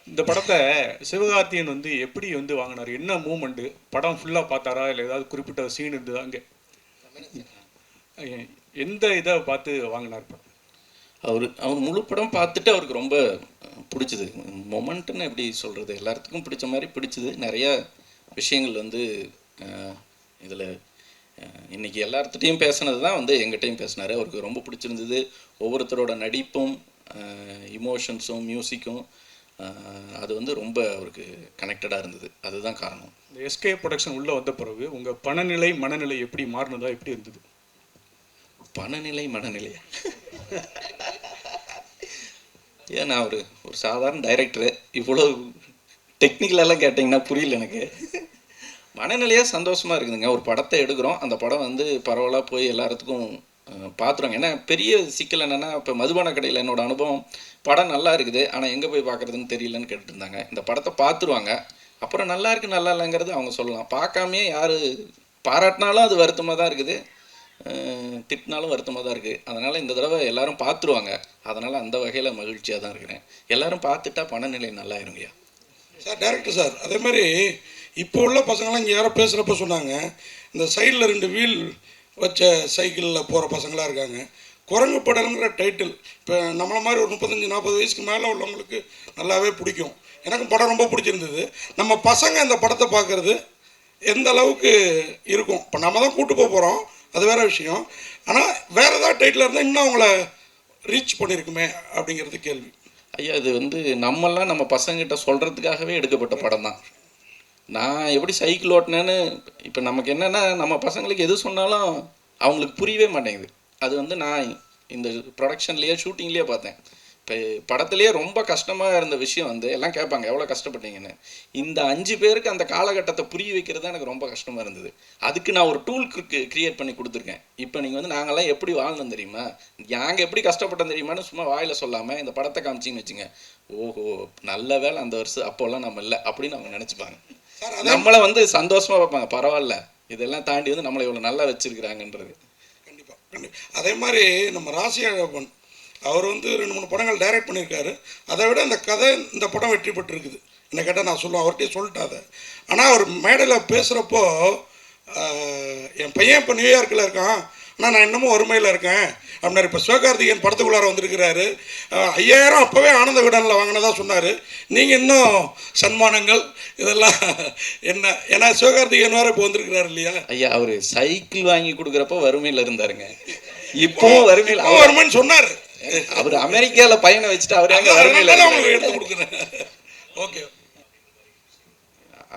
இந்த படத்தை சிவகார்த்தியன் வந்து எப்படி வந்து வாங்கினார்? என்ன மூமெண்ட்டு? படம் ஃபுல்லாக பார்த்தாரா, இல்லை ஏதாவது குறிப்பிட்ட சீன் இருந்ததா? அங்கே எந்த இதை பார்த்து வாங்கினார் படம்? அவர் முழு படம் பார்த்துட்டு அவருக்கு ரொம்ப பிடிச்சிது. மொமெண்ட்டுன்னு எப்படி சொல்கிறது, எல்லாத்துக்கும் பிடிச்ச மாதிரி பிடிச்சிது. நிறையா விஷயங்கள் வந்து இதில் இன்றைக்கி எல்லார்த்திட்டையும் பேசுனது தான் வந்து எங்கிட்டையும் பேசினார். அவருக்கு ரொம்ப பிடிச்சிருந்தது. ஒவ்வொருத்தரோட நடிப்பும் இமோஷன்ஸும் மியூசிக்கும் அது வந்து ரொம்ப அவருக்கு கனெக்டடாக இருந்தது. அதுதான் காரணம். இந்த எஸ்கே ப்ரொடக்ஷன் உள்ளே வந்த பிறகு உங்கள் பணநிலை மனநிலை எப்படி மாறினதா, எப்படி இருந்தது? பணநிலை மனநிலையா? ஏன் நான் ஒரு சாதாரண டைரக்டரு, இவ்வளோ டெக்னிக்கலெல்லாம் கேட்டிங்கன்னா புரியல எனக்கு. மனநிலையாக சந்தோஷமாக இருக்குதுங்க. ஒரு படத்தை எடுக்கிறோம், அந்த படம் வந்து பரவலாக போய் எல்லாத்துக்கும் பார்த்துருவாங்க. ஏன்னா பெரிய சிக்கல் என்னென்னா, இப்போ மதுபான கடையில் என்னோடய அனுபவம், படம் நல்லா இருக்குது ஆனால் எங்கே போய் பார்க்குறதுன்னு தெரியலன்னு கேட்டுருந்தாங்க. இந்த படத்தை பார்த்துருவாங்க, அப்புறம் நல்லா இருக்குது நல்லா இல்லைங்கிறது அவங்க சொல்லலாம். பார்க்காமே யார் பாராட்டினாலும் அது வருத்தமாக தான் இருக்குது, திட்டினாலும் வருத்தமாக தான் இருக்குது. அதனால் இந்த தடவை எல்லோரும் பார்த்துருவாங்க. அதனால் அந்த வகையில் மகிழ்ச்சியாக தான் இருக்கிறேன். எல்லோரும் பார்த்துட்டா பணநிலை நல்லா இருங்கய்யா. சார் டைரக்டர் சார், அதே மாதிரி இப்போ உள்ள பசங்களாம் இங்கே யாரோ பேசுகிறப்ப சொன்னாங்க, இந்த சைடில் 2 வீல் வச்ச சைக்கிளில் போகிற பசங்களாக இருக்காங்க. குரங்கு படம்ங்கிற டைட்டில் இப்போ நம்மளை மாதிரி ஒரு 35-40 வயசுக்கு மேலே உள்ளவங்களுக்கு நல்லாவே பிடிக்கும். எனக்கும் படம் ரொம்ப பிடிச்சிருந்தது. நம்ம பசங்க இந்த படத்தை பார்க்குறது எந்த அளவுக்கு இருக்கும்? இப்போ நம்ம தான் கூட்டு போக போகிறோம், அது வேறு விஷயம். ஆனால் வேறு ஏதாவது டைட்டில் இருந்தால் இன்னும் அவங்கள ரீச் பண்ணியிருக்குமே அப்படிங்கிறது கேள்வி. ஐயா, இது வந்து நம்மெல்லாம் நம்ம பசங்கிட்ட சொல்கிறதுக்காகவே எடுக்கப்பட்ட படம் தான். நான் எப்படி சைக்கிள் ஓட்டினேன்னு இப்போ நமக்கு என்னென்னா, நம்ம பசங்களுக்கு எது சொன்னாலும் அவங்களுக்கு புரியவே மாட்டேங்குது. அது வந்து நான் இந்த ப்ரொடக்ஷன்லேயே ஷூட்டிங்லேயே பார்த்தேன். இப்போ படத்துலேயே ரொம்ப கஷ்டமாக இருந்த விஷயம் வந்து எல்லாம் கேட்பாங்க, எவ்வளோ கஷ்டப்பட்டீங்கன்னு. இந்த 5 பேருக்கு அந்த காலகட்டத்தை புரிய வைக்கிறது தான் எனக்கு ரொம்ப கஷ்டமாக இருந்தது. அதுக்கு நான் ஒரு டூல் க்ரியேட் பண்ணி கொடுத்துருக்கேன். இப்போ நீங்கள் வந்து நாங்கள்லாம் எப்படி வாழ்ந்தோம் தெரியுமா, நாங்கள் எப்படி கஷ்டப்பட்டோம் தெரியுமான்னு சும்மா வாயில் சொல்லாமல் இந்த படத்தை காமிச்சிங்கன்னு வச்சுங்க, ஓஹோ நல்ல வேலை அந்த வருஷம் அப்போல்லாம் நம்ம இல்லை அப்படின்னு அவங்க நினச்சிப்பாங்க. நம்மளை வந்து சந்தோஷமாக பார்ப்பாங்க, பரவாயில்ல இதெல்லாம் தாண்டி வந்து நம்மளை இவ்வளோ நல்லா வச்சுருக்கிறாங்கன்றது. கண்டிப்பாக. அதே மாதிரி நம்ம ராசி அழகப்பன் அவர் வந்து 2-3 படங்கள் டைரக்ட் பண்ணியிருக்காரு. அதை விட அந்த கதை இந்த படம் வெற்றி பெற்றிருக்குது. என்னை கேட்டால் நான் சொல்லுவேன், அவர்கிட்டயே சொல்லிட்டாத. ஆனால் அவர் மேடையில் பேசுகிறப்போ, என் பையன் இப்போ நியூயார்க்கில் இருக்கான், ஆனால் நான் இன்னமும் வறுமையில் இருக்கேன் அப்படின்னாரு. இப்போ சிவகார்த்திகேயன் படத்துக்குள்ளார வந்திருக்கிறாரு, 5000 அப்போவே ஆனந்த விடனில் வாங்கினதா சொன்னார். நீங்கள் இன்னும் சன்மானங்கள் இதெல்லாம் என்ன? ஏன்னா சிவகார்த்திகேயன் வேறு இப்போ வந்திருக்கிறாரு இல்லையா? ஐயா, அவர் சைக்கிள் வாங்கி கொடுக்குறப்போ வறுமையில் இருந்தாருங்க, இப்போவும் வறுமையில் வருமானு சொன்னார். அவர் அமெரிக்காவில் பையனை வச்சுட்டு அவர் எங்கே வறுமையில் எடுத்து கொடுக்குறேன். ஓகே,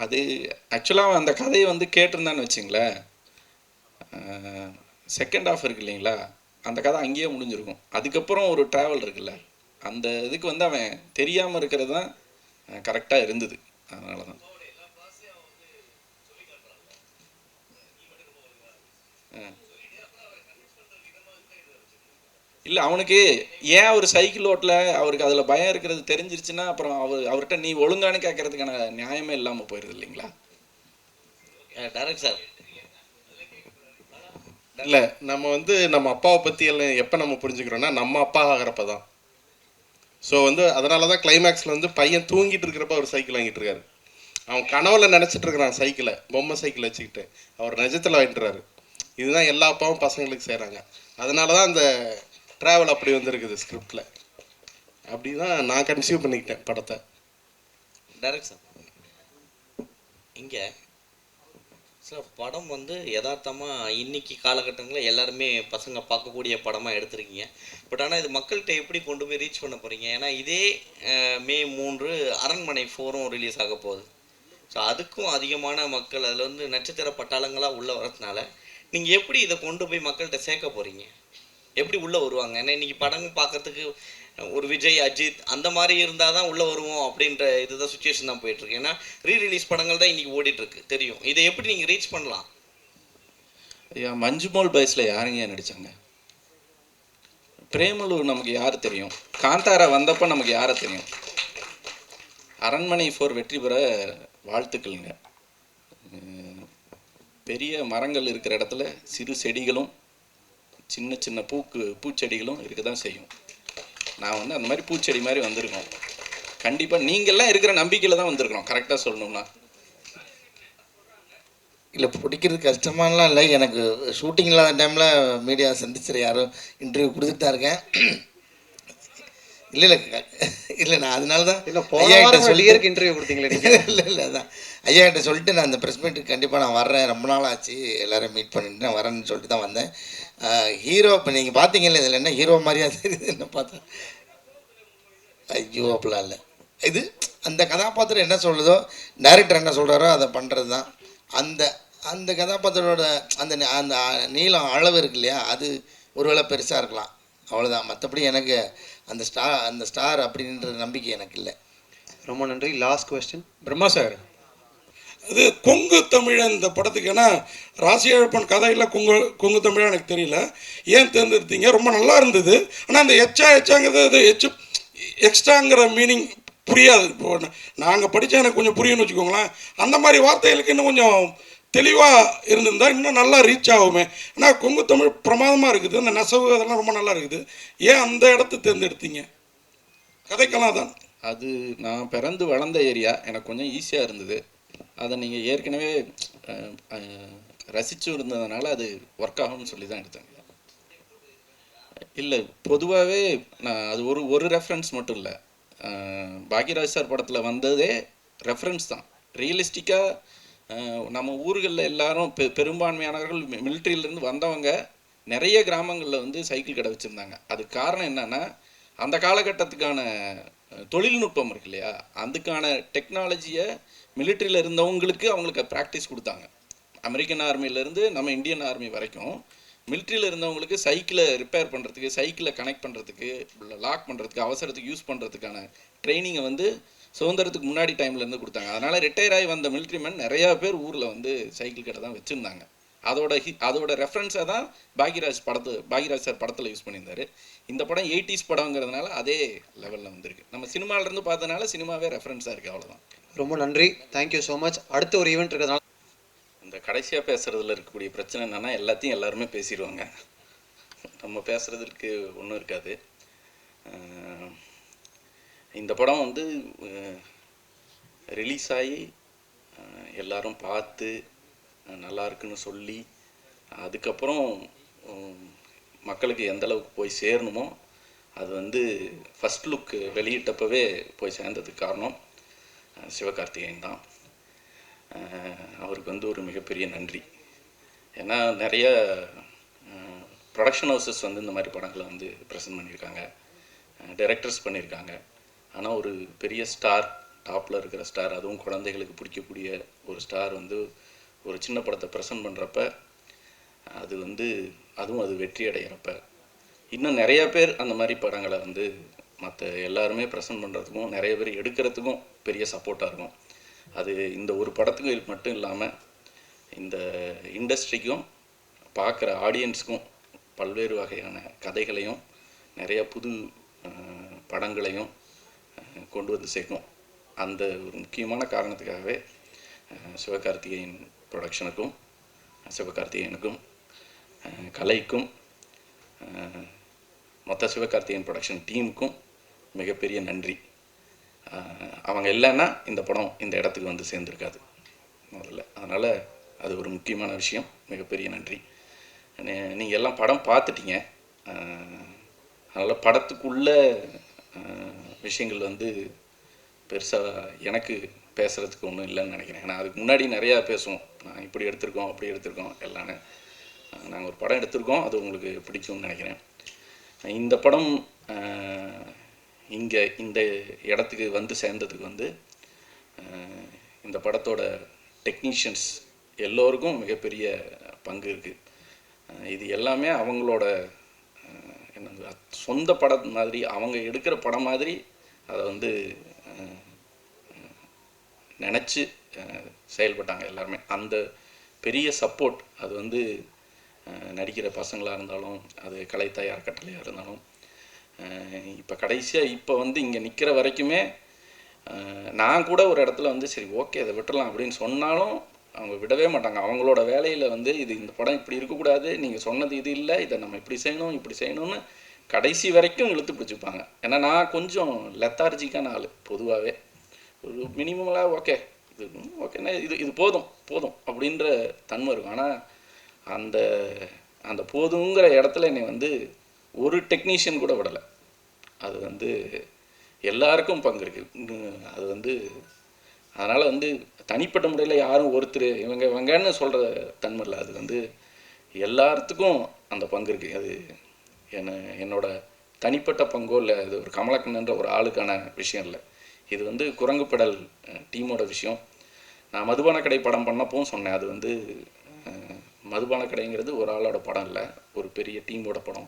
அது ஆக்சுவலாக அந்த கதையை வந்து கேட்டிருந்தான்னு வச்சுங்களேன், செகண்ட் ஹாஃப் இருக்கு இல்லைங்களா, அந்த கதை அங்கேயே முடிஞ்சிருக்கும். அதுக்கப்புறம் ஒரு ட்ராவல் இருக்குல்ல, அந்த இதுக்கு வந்து அவன் தெரியாமல் இருக்கிறது தான் கரெக்டாக இருந்தது. அதனால தான் இல்லை, அவனுக்கு ஏன் ஒரு சைக்கிள் ஓட்டல, அவருக்கு அதில் பயம் இருக்கிறது தெரிஞ்சிருச்சுன்னா அப்புறம் அவர்கிட்ட நீ ஒழுங்கானு கேட்கறதுக்கான நியாயமே இல்லாமல் போயிடுது இல்லைங்களா? டைரக்ட் சார், இல்லை நம்ம வந்து நம்ம அப்பாவை பற்றி எல்லாம் எப்போ நம்ம புரிஞ்சுக்கிறோன்னா நம்ம அப்பா ஆகிறப்ப தான். ஸோ வந்து அதனால தான் கிளைமேக்ஸில் வந்து பையன் தூங்கிட்டு இருக்கிறப்ப அவர் சைக்கிள் வாங்கிட்டு இருக்காரு. அவன் கனவுல நினச்சிட்டு இருக்கிறான் சைக்கிளை, பொம்மை சைக்கிள் வச்சுக்கிட்டு, அவர் நிஜத்தில் வாங்கிட்டுறாரு. இதுதான் எல்லா அப்பாவும் பசங்களுக்கு செய்கிறாங்க. அதனால தான் அந்த ட்ராவல் அப்படி வந்துருக்குது ஸ்கிரிப்டில். அப்படி தான் நான் கன்சியூவ் பண்ணிக்கிட்டேன் படத்தை. டைரக்ட் சார், இங்கே சார் படம் வந்து யதார்த்தமாக இன்னைக்கு காலகட்டங்களில் எல்லாருமே பசங்க பார்க்கக்கூடிய படமாக எடுத்துருக்கீங்க. பட் ஆனால் இது மக்கள்கிட்ட எப்படி கொண்டு போய் ரீச் பண்ண போகிறீங்க? ஏன்னா இதே மே 3 அரண்மனை 4 ரிலீஸ் ஆக போகுது. ஸோ அதுக்கும் அதிகமான மக்கள் அதில் வந்து நட்சத்திர பட்டாளங்களாக உள்ளே வரதுனால நீங்கள் எப்படி இதை கொண்டு போய் மக்கள்கிட்ட சேர்க்க போகிறீங்க? எப்படி உள்ளே வருவாங்க? ஏன்னா இன்றைக்கி படம் பார்க்கறதுக்கு ஒரு விஜய், அஜித் அந்த மாதிரி இருந்தால் தான் உள்ளே வருவோம் அப்படின்ற இதுதான் சுச்சுவேஷன் தான் போயிட்டுருக்கு. ஏன்னா ரீரிலீஸ் படங்கள் தான் இன்றைக்கி ஓடிட்டுருக்கு தெரியும். இதை எப்படி நீங்கள் ரீச் பண்ணலாம்? ஐயா, மஞ்சுமோல் பாய்ஸில் யாருங்க நடித்தாங்க? பிரேமலு நமக்கு யார் தெரியும்? காந்தாரா வந்தப்போ நமக்கு யாரை தெரியும்? அரண்மனை 4 வெற்றி பெற வாழ்த்துக்கள்ங்க. பெரிய மரங்கள் இருக்கிற இடத்துல சிறு செடிகளும் சின்ன சின்ன பூச்செடிகளும் இருக்க தான் செய்யும். நான் வந்து அந்த மாதிரி பூச்செடி மாதிரி வந்திருக்கோம். கண்டிப்பாக நீங்கள்லாம் இருக்கிற நம்பிக்கையில் தான் வந்திருக்கிறோம், கரெக்டாக சொல்லணும்னா. இல்லை பிடிக்கிறது கஷ்டமானலாம் இல்லை, எனக்கு ஷூட்டிங் இல்லாத டைமில் மீடியா சந்திச்சிட யாரும் இன்டர்வியூ கொடுத்துட்டு தான் இருக்கேன். இல்லை இல்லை இல்லை, நான் அதனால தான் இல்லை போன வாரம் டிஆருக்கு இன்டர்வியூ கொடுத்தீங்களே நீங்கள். இல்லை இல்லை, அதான் ஐயா கிட்ட சொல்லிட்டு நான் அந்த ப்ரெஸ் மீட்டுக்கு கண்டிப்பாக நான் வர்றேன், ரொம்ப நாள் ஆச்சு எல்லோரும் மீட் பண்ணிட்டு நான் வரேன்னு சொல்லிட்டு தான் வந்தேன். ஹீரோ இப்போ நீங்கள் பார்த்தீங்கல்ல, இதில் என்ன ஹீரோ மாதிரியா தெரியுது என்ன பார்த்தா? ஐயோ அப்படிலாம் இல்லை, இது அந்த கதாபாத்திரம் என்ன சொல்லுதோ, டைரக்டர் என்ன சொல்கிறாரோ அதை பண்ணுறது தான். அந்த அந்த கதாபாத்திரோட அந்த அந்த நீளம் அளவு இருக்கு இல்லையா, அது ஒருவேளை பெருசாக இருக்கலாம், அவ்வளோதான். மற்றபடி எனக்கு அந்த ஸ்டார் அப்படின்ற நம்பிக்கை எனக்கு இல்லை. ரொம்ப நன்றி. Last question Brahma sir. அது கொங்கு தமிழன் இந்த படத்துக்கு, ஏன்னா ராசியழப்பன் கதையில் கொங்கு தமிழன் எனக்கு தெரியல, ஏன் தேர்ந்தெடுத்தீங்க? ரொம்ப நல்லா இருந்தது. ஆனால் அந்த எச்சாங்கிறது அது எக்ஸ்ட்ராங்கிற மீனிங் புரியாது. இப்போ நாங்கள் படித்தா எனக்கு கொஞ்சம் புரியும்னு வச்சுக்கோங்களேன். அந்த மாதிரி வார்த்தைகளுக்கு இன்னும் கொஞ்சம் தெளிவாக இருந்திருந்தா இன்னும் நல்லா ரீச் ஆகுமே. ஆனால் கொங்கு தமிழ் பிரமாதமாக இருக்குது, அந்த நெசவு அதெல்லாம் ரொம்ப நல்லா இருக்குது. ஏன் அந்த இடத்த தேர்ந்தெடுத்தீங்க? கதைக்கெல்லாம் தான் அது நான் பிறந்து வளர்ந்த ஏரியா, எனக்கு கொஞ்சம் ஈஸியாக இருந்தது. அதை நீங்கள் ஏற்கனவே ரசித்து இருந்ததுனால அது ஒர்க் ஆகும்னு சொல்லி தான் எடுத்தேன். இல்லை பொதுவாகவே நான் அது ஒரு ரெஃபரன்ஸ் மட்டும் இல்லை, பாக்யராஜ் சார் படத்தில் வந்ததே ரெஃபரன்ஸ் தான். ரியலிஸ்டிக்காக நம்ம ஊர்களில் எல்லாரும் பெரும்பான்மையானவர்கள் மிலிட்ரியிலேருந்து வந்தவங்க நிறைய கிராமங்களில் வந்து சைக்கிள் கடை வச்சுருந்தாங்க. அதுக்கு காரணம் என்னென்னா, அந்த காலகட்டத்துக்கான தொழில்நுட்பம் இருக்கு இல்லையா, அதுக்கான டெக்னாலஜியை மிலிட்ரியில் இருந்தவங்களுக்கு அவங்களுக்கு ப்ராக்டிஸ் கொடுத்தாங்க. அமெரிக்கன் ஆர்மியிலேருந்து நம்ம இந்தியன் ஆர்மி வரைக்கும் மிலிட்ரியில் இருந்தவங்களுக்கு சைக்கிளை ரிப்பேர் பண்ணுறதுக்கு, சைக்கிளை கனெக்ட் பண்ணுறதுக்கு, லாக் பண்ணுறதுக்கு, அவசரத்துக்கு யூஸ் பண்ணுறதுக்கான ட்ரைனிங்கை வந்து சுதந்திரத்துக்கு முன்னாடி டைம்லேருந்து கொடுத்தாங்க. அதனால் ரிட்டையர் ஆகி வந்த மிலிட்ரிமேன் நிறையா பேர் ஊரில் வந்து சைக்கிள் கடை தான் வச்சுருந்தாங்க. அதோட ரெஃபரன்ஸாக தான் பாக்யராஜ் சார் படத்தில் யூஸ் பண்ணியிருந்தார். இந்த படம் 80s படங்கிறதுனால அதே லெவலில் வந்திருக்கு. நம்ம சினிமாவிலேருந்து பார்த்ததுனால சினிமாவே ரெஃபரன்ஸாக இருக்குது, அவ்வளோதான். ரொம்ப நன்றி, தேங்க்யூ ஸோ மச். அடுத்த ஒரு ஈவெண்ட் இருக்கிறதுனால இந்த கடைசியாக பேசுகிறதுல இருக்கக்கூடிய பிரச்சனை என்னென்னா, எல்லாத்தையும் எல்லாருமே பேசிடுவாங்க, நம்ம பேசுகிறதுக்கு ஒன்றும் இருக்காது. இந்த படம் வந்து ரிலீஸ் ஆகி எல்லாரும் பார்த்து நல்லா இருக்குன்னு சொல்லி, அதுக்கப்புறம் மக்களுக்கு எந்த அளவுக்கு போய் சேரணுமோ அது வந்து ஃபஸ்ட் லுக் வெளியிட்டப்பவே போய் சேர்ந்ததுக்கு காரணம் சிவகார்த்திகேயன் தான். அவருக்கு வந்து ஒரு மிகப்பெரிய நன்றி. ஏன்னா நிறைய ப்ரொடக்ஷன் ஹவுசஸ் வந்து இந்த மாதிரி படங்களை வந்து ப்ரெசென்ட் பண்ணியிருக்காங்க, டைரக்டர்ஸ் பண்ணியிருக்காங்க. ஆனால் ஒரு பெரிய ஸ்டார், டாப்பில் இருக்கிற ஸ்டார், அதுவும் குழந்தைகளுக்கு பிடிக்கக்கூடிய ஒரு ஸ்டார் வந்து ஒரு சின்ன படத்தை ப்ரெசென்ட் பண்ணுறப்ப, அது வந்து அதுவும் அது வெற்றி அடைகிறப்ப, இன்னும் நிறைய பேர் அந்த மாதிரி படங்களை வந்து மற்ற எல்லாருமே ப்ரெசென்ட் பண்ணுறதுக்கும் நிறைய பேர் எடுக்கிறதுக்கும் பெரிய சப்போர்ட்டாக இருக்கும். அது இந்த ஒரு படத்துக்கு மட்டும் இல்லாமல் இந்த இண்டஸ்ட்ரிக்கும் பார்க்குற ஆடியன்ஸுக்கும் பல்வேறு வகையான கதைகளையும் நிறைய புது படங்களையும் கொண்டு வந்து சேர்க்கும். அந்த ஒரு முக்கியமான காரணத்துக்காகவே சிவகார்த்திகேயன் ப்ரொடக்ஷனுக்கும் சிவகார்த்திகேயனுக்கும் கலைக்கும் மொத்த சிவகார்த்திகேயன் ப்ரொடக்ஷன் டீமுக்கும் மிகப்பெரிய நன்றி. அவங்க இல்லைன்னா இந்த படம் இந்த இடத்துக்கு வந்து சேர்ந்துருக்காது முதல்ல. அதனால் அது ஒரு முக்கியமான விஷயம், மிகப்பெரிய நன்றி. நீங்கள் எல்லாம் படம் பார்த்துட்டீங்க, அதனால் படத்துக்குள்ள விஷயங்கள் வந்து பெருசாக எனக்கு பேசுகிறதுக்கு ஒன்றும் இல்லைன்னு நினைக்கிறேன். ஏன்னா அதுக்கு முன்னாடி நிறையா பேசுவோம், நான் இப்படி எடுத்திருக்கோம் அப்படி எடுத்திருக்கோம் எல்லாமே. நாங்கள் ஒரு படம் எடுத்திருக்கோம், அது உங்களுக்கு பிடிக்கும்னு நினைக்கிறேன். இந்த படம் இங்கே இந்த இடத்துக்கு வந்து சேர்ந்ததுக்கு வந்து இந்த படத்தோட டெக்னீஷியன்ஸ் எல்லோருக்கும் மிகப்பெரிய பங்கு இருக்குது. இது எல்லாமே அவங்களோட என்ன சொந்த படம் மாதிரி, அவங்க எடுக்கிற படம் மாதிரி அதை வந்து நினச்சி செயல்பட்டாங்க எல்லாருமே. அந்த பெரிய சப்போர்ட் அது வந்து நடிக்கிற பசங்களாக இருந்தாலும், அது கலைத்தாய் அறக்கட்டளையாக இருந்தாலும், இப்போ கடைசியாக இப்போ வந்து இங்கே நிற்கிற வரைக்குமே நான் கூட ஒரு இடத்துல வந்து சரி ஓகே அதை விட்டுடலாம் அப்படின்னு சொன்னாலும் அவங்க விடவே மாட்டாங்க. அவங்களோட வேலையில் வந்து இது இந்த படம் இப்படி இருக்கக்கூடாது, நீங்கள் சொன்னது இது இல்லை, இதை நம்ம இப்படி செய்யணும் இப்படி செய்யணும்னு கடைசி வரைக்கும் இழுத்து பிடிச்சிப்பாங்க. ஏன்னா நான் கொஞ்சம் லெத்தார்ஜிக்கான ஆள் பொதுவாகவே. ஒரு மினிமலாக ஓகே இது ஓகேண்ணா இது இது போதும் போதும் அப்படின்ற தன்மை இருக்கும். ஆனால் அந்த அந்த போதுங்கிற இடத்துல என்னை வந்து ஒரு டெக்னீஷியன் கூட விடலை. அது வந்து எல்லாருக்கும் பங்கு இருக்குது. அது வந்து அதனால் வந்து தனிப்பட்ட முறையில் யாரும் ஒருத்தர் இவங்கன்னு சொல்கிற தன்மை இல்லை. அது வந்து எல்லாத்துக்கும் அந்த பங்கு இருக்குது. அது என்னோட தனிப்பட்ட பங்கோ இல்லை, அது ஒரு கமலக்கண்ணன்ற ஒரு ஆளுக்கான விஷயம் இல்லை. இது வந்து குரங்கு பெடல் டீமோட விஷயம். நான் மதுபான கடை படம் பண்ணப்பவும் சொன்னேன், அது வந்து மதுபான கடைங்கிறது ஒரு ஆளோட படம் இல்லை, ஒரு பெரிய டீமோட படம்.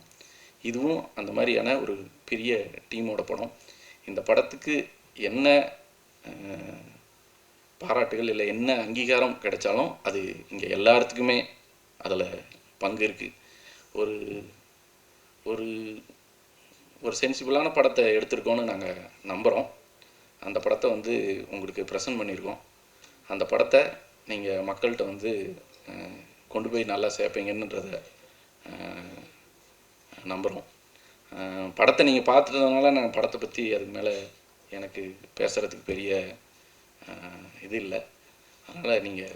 இதுவும் அந்த மாதிரியான ஒரு பெரிய டீமோட படம். இந்த படத்துக்கு என்ன பாராட்டுகள் இல்லை என்ன அங்கீகாரம் கிடைச்சாலும் அது இங்கே எல்லாத்துக்குமே அதில் பங்கு இருக்குது. ஒரு ஒரு ஒரு சென்சிபிளான படத்தை எடுத்திருக்கோன்னு நாங்கள் நம்புகிறோம். அந்த படத்தை வந்து உங்களுக்கு ப்ரெசென்ட் பண்ணியிருக்கோம். அந்த படத்தை நீங்கள் மக்கள்கிட்ட வந்து கொண்டு போய் நல்லா சேர்ப்பீங்கன்றதை நம்புகிறோம். படத்தை நீங்கள் பார்த்துட்டதுனால நான் படத்தை பற்றி அதுக்கு மேலே எனக்கு பேசுகிறதுக்கு பெரிய இது இல்லை. அதனால் நீங்கள்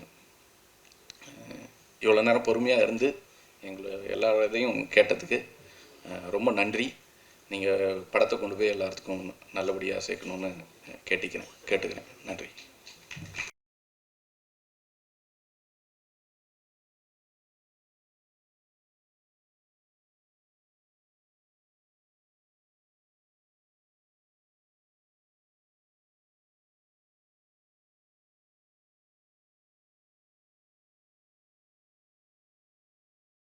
இவ்வளோ நேரம் பொறுமையாக இருந்து எங்களை எல்லா இதையும் கேட்டதுக்கு ரொம்ப நன்றி. நீங்கள் படத்தை கொண்டு போய் எல்லாத்துக்கும் நல்லபடியாக சேர்க்கணுன்னு கேட்டுக்கிறேன். நன்றி.